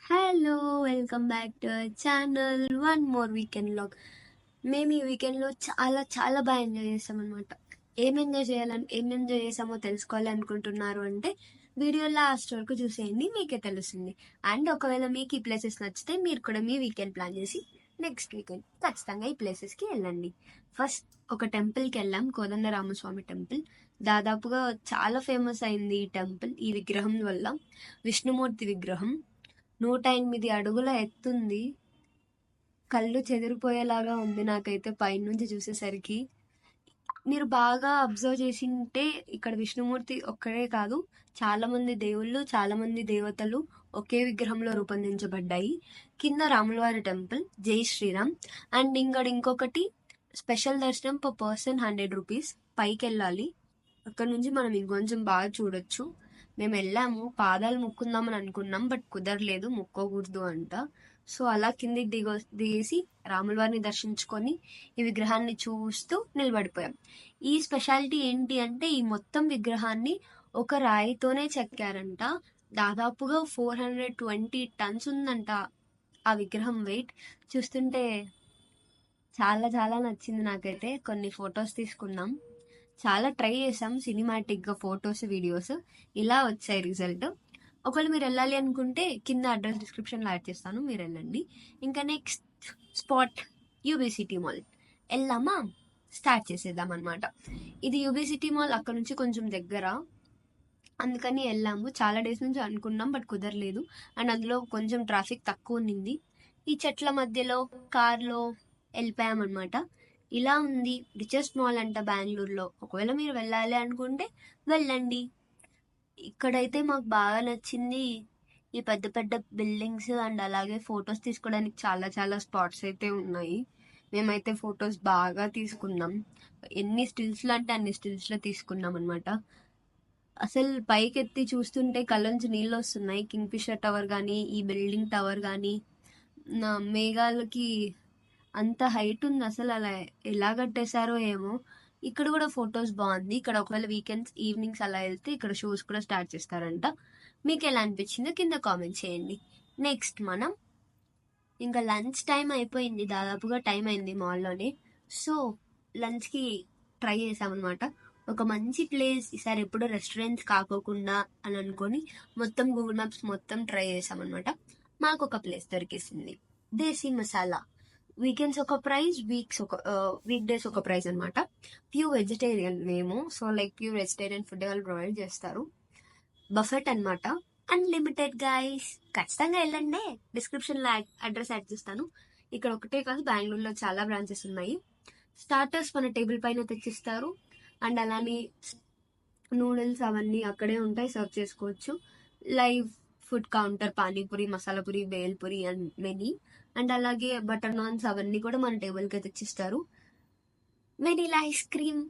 Hello! Welcome back to our channel. One more weekend vlog. మేము ఈ వీకెండ్‌లో చాలా చాలా బాగా ఎంజాయ్ చేసామనమాట. ఏం ఎంజాయ్ చేసామో తెలుసుకోవాలి అనుకుంటున్నారు అంటే వీడియో లాస్ట్ వరకు చూసేయండి, మీకే తెలుస్తుంది. అండ్ ఒకవేళ మీకు ఈ ప్లేసెస్ నచ్చితే మీరు కూడా మీ వీకెండ్ ప్లాన్ చేసి నెక్స్ట్ వీకెండ్ ఖచ్చితంగా ఈ ప్లేసెస్‌కి వెళ్ళండి. ఫస్ట్ ఒక టెంపుల్‌కి వెళ్ళాం, కోదండరామస్వామి టెంపుల్. దాదాపుగా చాలా ఫేమస్ అయింది ఈ టెంపుల్ ఈ విగ్రహం వల్ల. విష్ణుమూర్తి విగ్రహం 108 అడుగుల ఎత్తుంది. కళ్ళు చెదిరిపోయేలాగా ఉంది నాకైతే పైనుంచి చూసేసరికి. మీరు బాగా అబ్జర్వ్ చేసింటే ఇక్కడ విష్ణుమూర్తి ఒక్కడే కాదు, చాలా మంది దేవుళ్ళు, చాలా మంది దేవతలు ఒకే విగ్రహంలో రూపొందించబడ్డాయి. కింద రాములవారి టెంపుల్, జై శ్రీరామ్. అండ్ ఇంకొకటి స్పెషల్ దర్శనం పర్ పర్సన్ 100 రూపీస్. పైకి వెళ్ళాలి, అక్కడ నుంచి మనం ఇంకొంచెం బాగా చూడొచ్చు. మేము వెళ్ళాము, పాదాలు ముక్కుందామని అనుకున్నాం, బట్ కుదరలేదు, ముక్కోకూడదు అంట. సో అలా కిందికి దిగేసి రాములవారిని దర్శించుకొని ఈ విగ్రహాన్ని చూస్తూ నిలబడిపోయాం. ఈ స్పెషాలిటీ ఏంటి అంటే ఈ మొత్తం విగ్రహాన్ని ఒక రాయితోనే చెక్కారంట. దాదాపుగా 420 టన్స్ ఉందంట ఆ విగ్రహం వెయిట్. చూస్తుంటే చాలా చాలా నచ్చింది నాకైతే. కొన్ని ఫొటోస్ తీసుకున్నాం, చాలా ట్రై చేసాం సినిమాటిక్గా ఫొటోస్ వీడియోస్. ఇలా వచ్చాయి రిజల్ట్. ఒకవేళ మీరు వెళ్ళాలి అనుకుంటే కింద అడ్రస్ డిస్క్రిప్షన్లో యాడ్ చేస్తాను, మీరు వెళ్ళండి. ఇంకా next spot UB City mall. వెళ్ళామా, స్టార్ట్ చేసేద్దాం అనమాట. ఇది యూబీ సిటీ మాల్ అక్కడ నుంచి కొంచెం దగ్గర, అందుకని వెళ్ళాము. చాలా డేస్ నుంచి అనుకున్నాం బట్ కుదరలేదు. అండ్ అందులో కొంచెం ట్రాఫిక్ తక్కువ ఉన్నింది. ఈ చెట్ల మధ్యలో కార్లో వెళ్ళిపోయామన్నమాట. ఇలా ఉంది రిచెస్ట్ మాల్ అంట బెంగళూరులో. ఒకవేళ మీరు వెళ్ళాలి అనుకుంటే వెళ్ళండి. ఇక్కడైతే మాకు బాగా నచ్చింది ఈ పెద్ద పెద్ద బిల్డింగ్స్ అండ్ అలాగే ఫొటోస్ తీసుకోవడానికి చాలా చాలా స్పాట్స్ అయితే ఉన్నాయి. మేమైతే ఫొటోస్ బాగా తీసుకున్నాం, ఎన్ని స్టిల్స్లో అంటే అన్ని స్టిల్స్లో తీసుకున్నాం అనమాట. అసలు పైకి ఎత్తి చూస్తుంటే కళ్ళ నుంచి నీళ్ళు వస్తున్నాయి. కింగ్ ఫిషర్ టవర్ కానీ, ఈ బిల్డింగ్ టవర్ కానీ, నా మేఘాలకి అంత హైట్ ఉంది. అసలు అలా ఎలా కట్టేశారో ఏమో. ఇక్కడ కూడా ఫొటోస్ బాగుంది. ఇక్కడ ఒకవేళ వీకెండ్స్ ఈవినింగ్స్ అలా వెళ్తే ఇక్కడ షోస్ కూడా స్టార్ట్ చేస్తారంట. మీకు ఎలా అనిపించిందో కింద కామెంట్ చేయండి. నెక్స్ట్ మనం ఇంకా లంచ్ టైం అయిపోయింది, దాదాపుగా టైం అయింది మాల్లోనే. సో లంచ్కి ట్రై చేసామన్నమాట. ఒక మంచి ప్లేస్, ఈసారి ఎప్పుడు రెస్టారెంట్స్ కాకోకుండా అని అనుకొని మొత్తం గూగుల్ మ్యాప్స్ మొత్తం ట్రై చేసామన్నమాట. మాకు ఒక ప్లేస్ దొరికేసింది, దేశీ మసాలా. వీకెండ్స్ ఒక ప్రైస్, వీక్ డేస్ ఒక ప్రైస్ అనమాట. ప్యూర్ వెజిటేరియన్ మేము, so like pure vegetarian food వాళ్ళు ప్రొవైడ్ చేస్తారు. బఫెట్ అనమాట, అన్లిమిటెడ్ గైస్. ఖచ్చితంగా వెళ్ళండి, డిస్క్రిప్షన్లో అడ్రస్ యాడ్ చేస్తాను. ఇక్కడ ఒకటే కాదు, బెంగళూరులో చాలా బ్రాంచెస్ ఉన్నాయి. స్టార్టర్స్ మన టేబుల్ పైన తెచ్చిస్తారు, అండ్ అలానే నూడిల్స్ అవన్నీ అక్కడే ఉంటాయి, సర్వ్ చేసుకోవచ్చు. Live food counter, panipuri, masala puri, bhelpuri and many. And అలాగే బటర్ నాన్స్ అవన్నీ కూడా మన టేబుల్కి తెచ్చిస్తారు. Vanilla ice cream,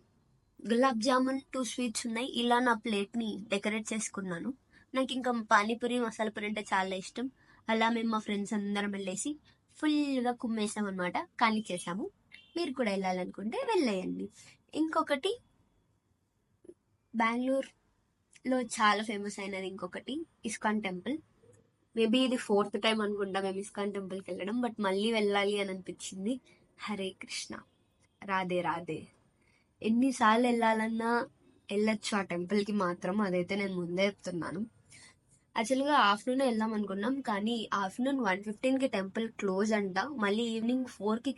gulab jamun, 2 sweets ఉన్నాయి. ఇలా నా ప్లేట్ని డెకరేట్ చేసుకున్నాను. నాకు ఇంకా పానీపూరి, మసాలా పూరి అంటే చాలా ఇష్టం. అలా మేము మా ఫ్రెండ్స్ అందరం వెళ్ళేసి ఫుల్గా కుమ్మేసాం అనమాట, కానీ చేసాము. మీరు కూడా వెళ్ళాలనుకుంటే వెళ్ళేయండి. ఇంకొకటి బెంగళూరులో చాలా ఫేమస్ అయినది ఇంకొకటి, ఇస్కాన్ టెంపుల్. మేబీ ఇది 4th టైం అనుకుంటా మేము ఇస్కాన్ టెంపుల్కి వెళ్ళడం, బట్ మళ్ళీ వెళ్ళాలి అని అనిపించింది. హరే కృష్ణ, రాధే రాధే. ఎన్నిసార్లు వెళ్ళాలన్నా వెళ్ళొచ్చు ఆ టెంపుల్కి మాత్రం, అదైతే నేను ముందే చెప్తున్నాను. యాక్చువల్గా ఆఫ్టర్నూన్ వెళ్దాం అనుకున్నాం, కానీ ఆఫ్టర్నూన్ 1:15కి టెంపుల్ క్లోజ్ అంట. మళ్ళీ ఈవినింగ్ 4కి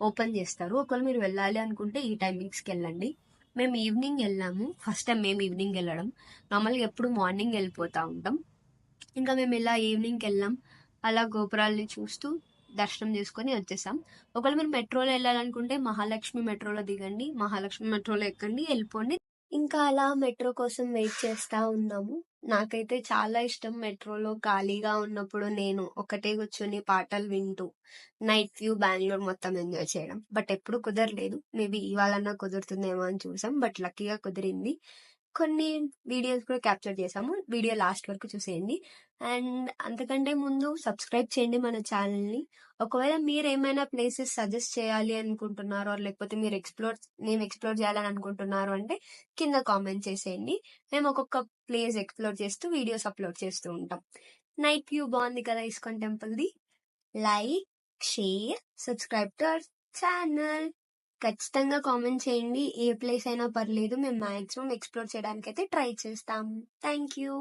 ఓపెన్ చేస్తారు. ఒకవేళ మీరు వెళ్ళాలి అనుకుంటే ఈ టైమింగ్స్కి వెళ్ళండి. మేము ఈవినింగ్ వెళ్ళాము, ఫస్ట్ టైం మేము ఈవినింగ్ వెళ్ళడం. నార్మల్గా ఎప్పుడు మార్నింగ్ వెళ్ళిపోతూ ఉంటాం. ఇంకా మేము ఇలా ఈవినింగ్కి వెళ్ళాం, అలా గోపురాలని చూస్తూ దర్శనం చేసుకొని వచ్చేసాం. ఒకవేళ మీరు మెట్రోలో వెళ్ళాలనుకుంటే మహాలక్ష్మి మెట్రోలో దిగండి, మహాలక్ష్మి మెట్రోలో ఎక్కండి, వెళ్ళిపోండి. ఇంకా అలా మెట్రో కోసం వెయిట్ చేస్తూ ఉన్నాము. నాకైతే చాలా ఇష్టం మెట్రోలో ఖాళీగా ఉన్నప్పుడు నేను ఒకటే కూర్చొని పాటలు వింటూ నైట్ వ్యూ బెంగళూరు మొత్తం ఎంజాయ్ చేయడం. బట్ ఎప్పుడు కుదరలేదు, మేబీ ఇవాళన్నా కుదురుతుందేమో అని చూసాం, బట్ లక్కీగా కుదిరింది. కొన్ని వీడియోస్ కూడా క్యాప్చర్ చేసాము, వీడియో లాస్ట్ వరకు చూసేయండి. అండ్ అంతకంటే ముందు సబ్స్క్రైబ్ చేయండి మన ఛానల్ని. ఒకవేళ మీరు ఏమైనా ప్లేసెస్ సజెస్ట్ చేయాలి అనుకుంటున్నారో, లేకపోతే మేము ఎక్స్ప్లోర్ చేయాలని అనుకుంటున్నారు అంటే కింద కామెంట్ చేసేయండి. మేము ఒక్కొక్క ప్లేస్ ఎక్స్ప్లోర్ చేస్తూ వీడియోస్ అప్లోడ్ చేస్తూ ఉంటాం. నైట్ వ్యూ బాగుంది కదా ఇస్కాన్ టెంపుల్ది. Like, share, subscribe to our channel. ఖచ్చితంగా కామెంట్ చేయండి. ఏ ప్లేస్ అయినా పర్లేదు, మేము మాక్సిమం ఎక్స్ప్లోర్ చేయడానికి అయితే ట్రై చేస్తాం. Thank you.